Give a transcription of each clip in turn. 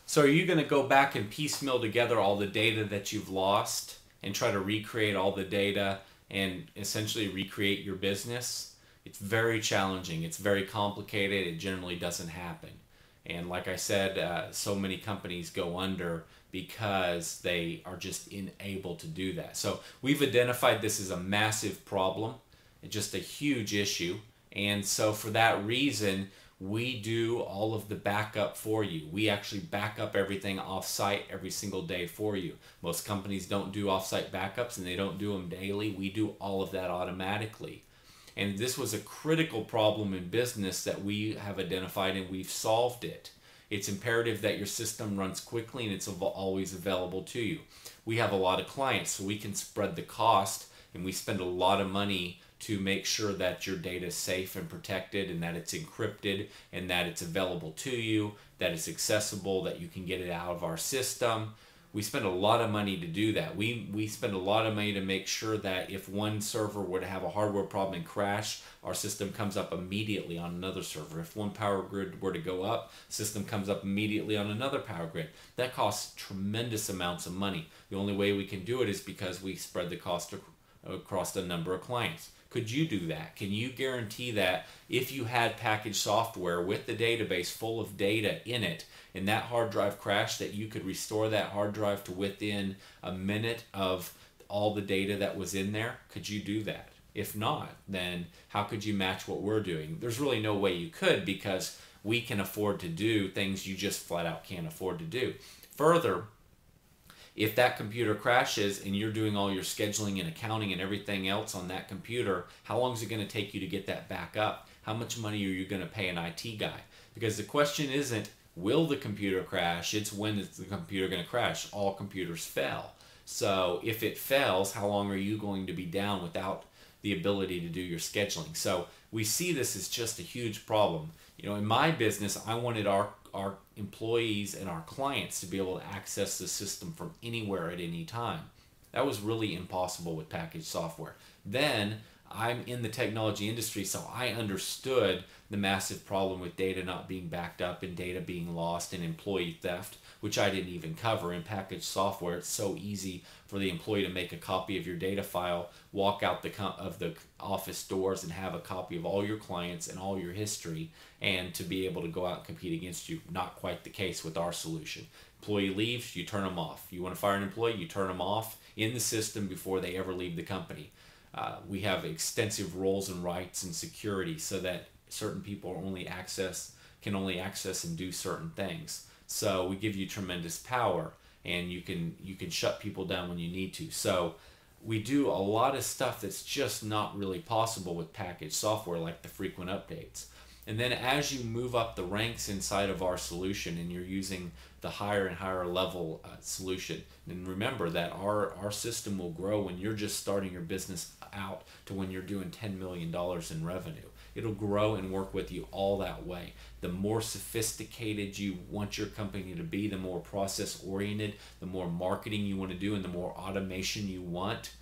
So are you going to go back and piecemeal together all the data that you've lost and try to recreate all the data and essentially recreate your business? It's very challenging. It's very complicated. It generally doesn't happen. And like I said, so many companies go under because they are just unable to do that. So we've identified this as a massive problem, just a huge issue. And so for that reason, we do all of the backup for you. We actually back up everything off-site every single day for you. Most companies don't do off-site backups and they don't do them daily. We do all of that automatically. And this was a critical problem in business that we have identified and we've solved it. It's imperative that your system runs quickly and it's always available to you. We have a lot of clients, so we can spread the cost, and we spend a lot of money to make sure that your data is safe and protected, and that it's encrypted, and that it's available to you, that it's accessible, that you can get it out of our system. We spend a lot of money to do that. We spend a lot of money to make sure that if one server were to have a hardware problem and crash, our system comes up immediately on another server. If one power grid were to go up, system comes up immediately on another power grid. That costs tremendous amounts of money. The only way we can do it is because we spread the cost across a number of clients. Could you do that? Can you guarantee that if you had packaged software with the database full of data in it, and that hard drive crashed, that you could restore that hard drive to within a minute of all the data that was in there? Could you do that? If not, then how could you match what we're doing? There's really no way you could, because we can afford to do things you just flat out can't afford to do. Further, if that computer crashes and you're doing all your scheduling and accounting and everything else on that computer, how long is it going to take you to get that back up? How much money are you going to pay an IT guy? Because the question isn't, will the computer crash? It's, when is the computer going to crash? All computers fail. So if it fails, how long are you going to be down without the ability to do your scheduling? So we see this as just a huge problem. You know, in my business, I wanted our employees and our clients to be able to access the system from anywhere at any time. That was really impossible with packaged software. Then I'm in the technology industry, so I understood the massive problem with data not being backed up and data being lost and employee theft, which I didn't even cover. In packaged software, it's so easy for the employee to make a copy of your data file, walk out of the office doors and have a copy of all your clients and all your history, and to be able to go out and compete against you. Not quite the case with our solution. Employee leaves, you turn them off. You want to fire an employee, you turn them off in the system before they ever leave the company. We have extensive roles and rights and security so that certain people can only access and do certain things. So we give you tremendous power, and you can shut people down when you need to. So we do a lot of stuff that's just not really possible with packaged software, like the frequent updates. And then as you move up the ranks inside of our solution and you're using the higher and higher level solution, and remember that our system will grow when you're just starting your business out to when you're doing $10 million in revenue. It'll grow and work with you all that way. The more sophisticated you want your company to be, the more process oriented, the more marketing you want to do, and the more automation you want,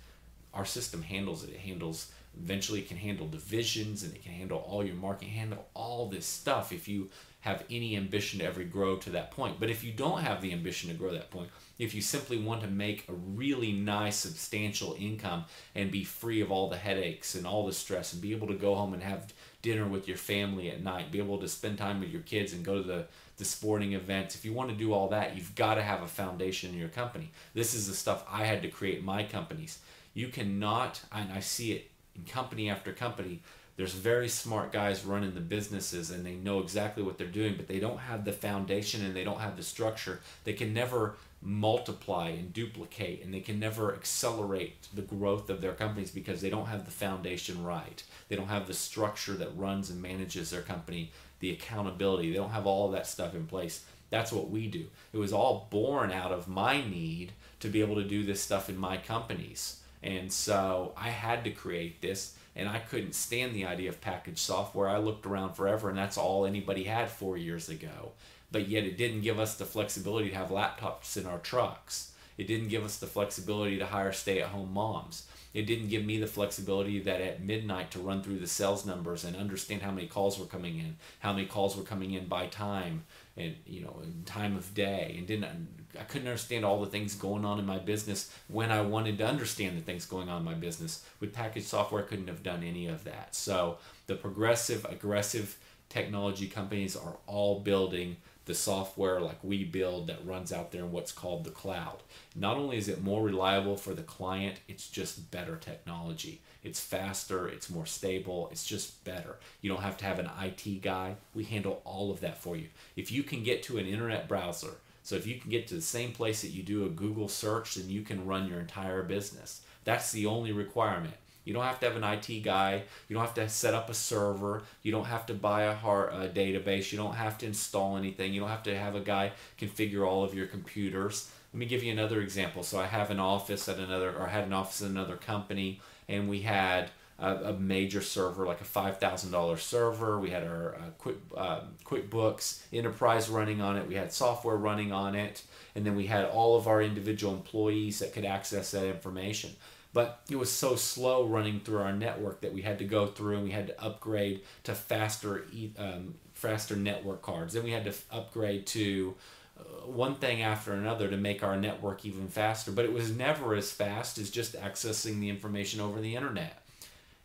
our system handles it. It handles, eventually it can handle divisions, and it can handle all your marketing, handle all this stuff if you have any ambition to ever grow to that point. But if you don't have the ambition to grow that point, if you simply want to make a really nice substantial income and be free of all the headaches and all the stress and be able to go home and have dinner with your family at night, be able to spend time with your kids and go to the sporting events, if you want to do all that, you've got to have a foundation in your company. This is the stuff I had to create in my companies. You cannot, and I see it in company after company, there's very smart guys running the businesses and they know exactly what they're doing, but they don't have the foundation and they don't have the structure. They can never multiply and duplicate, and they can never accelerate the growth of their companies because they don't have the foundation right. They don't have the structure that runs and manages their company, the accountability. They don't have all of that stuff in place. That's what we do. It was all born out of my need to be able to do this stuff in my companies. And so I had to create this, and I couldn't stand the idea of packaged software. I looked around forever, and that's all anybody had 4 years ago. But yet it didn't give us the flexibility to have laptops in our trucks. It didn't give us the flexibility to hire stay-at-home moms. It didn't give me the flexibility that at midnight to run through the sales numbers and understand how many calls were coming in, how many calls were coming in by time, and in time of day, and I couldn't understand all the things going on in my business when I wanted to understand the things going on in my business. With packaged software, I couldn't have done any of that. So the progressive, aggressive technology companies are all building the software like we build that runs out there in what's called the cloud. Not only is it more reliable for the client, it's just better technology. It's faster, it's more stable, it's just better. You don't have to have an IT guy. We handle all of that for you. If you can get to an internet browser, so if you can get to the same place that you do a Google search, then you can run your entire business. That's the only requirement. You don't have to have an IT guy. You don't have to set up a server. You don't have to buy a database. You don't have to install anything. You don't have to have a guy configure all of your computers. Let me give you another example. So I have an office at I had an office at another company, and we had a major server, like a $5,000 server. We had our QuickBooks Enterprise running on it. We had software running on it, and then we had all of our individual employees that could access that information. But it was so slow running through our network that we had to go through and we had to upgrade to faster network cards. Then we had to upgrade to one thing after another to make our network even faster. But it was never as fast as just accessing the information over the internet.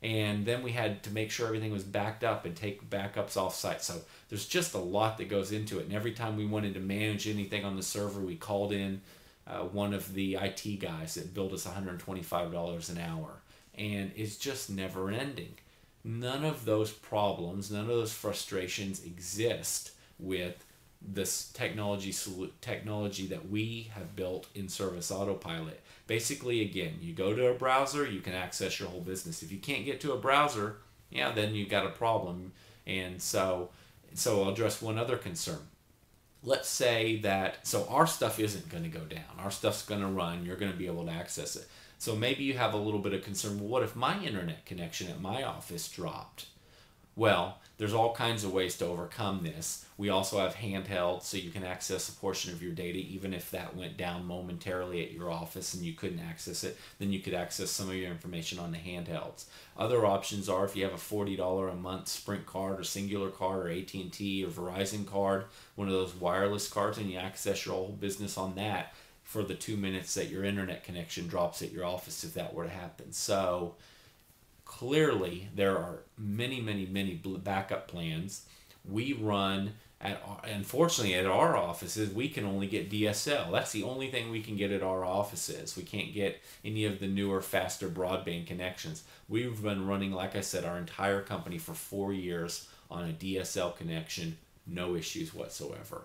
And then we had to make sure everything was backed up and take backups off site. So there's just a lot that goes into it. And every time we wanted to manage anything on the server, we called in one of the IT guys that billed us $125 an hour. And it's just never ending. None of those problems, none of those frustrations exist with this technology that we have built in Service Autopilot. Basically, again, you go to a browser, you can access your whole business. If you can't get to a browser, then you got a problem. And so I'll address one other concern. Let's say that, so our stuff isn't going to go down. Our stuff's going to run. You're going to be able to access it. So maybe you have a little bit of concern. Well, what if my internet connection at my office dropped? Well, there's all kinds of ways to overcome this. We also have handheld, so you can access a portion of your data even if that went down momentarily at your office and you couldn't access it. Then you could access some of your information on the handhelds. Other options are if you have a $40 a month Sprint card or Singular card or AT&T or Verizon card, one of those wireless cards, and you access your whole business on that for the 2 minutes that your internet connection drops at your office if that were to happen. So clearly, there are many, many, many backup plans. We run, unfortunately, at our offices, we can only get DSL. That's the only thing we can get at our offices. We can't get any of the newer, faster broadband connections. We've been running, like I said, our entire company for 4 years on a DSL connection, no issues whatsoever.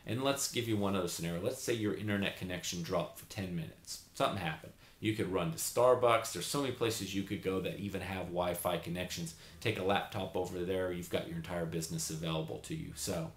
And let's give you one other scenario. Let's say your internet connection dropped for 10 minutes. Something happened. You could run to Starbucks. There's so many places you could go that even have Wi-Fi connections. Take a laptop over there. You've got your entire business available to you. So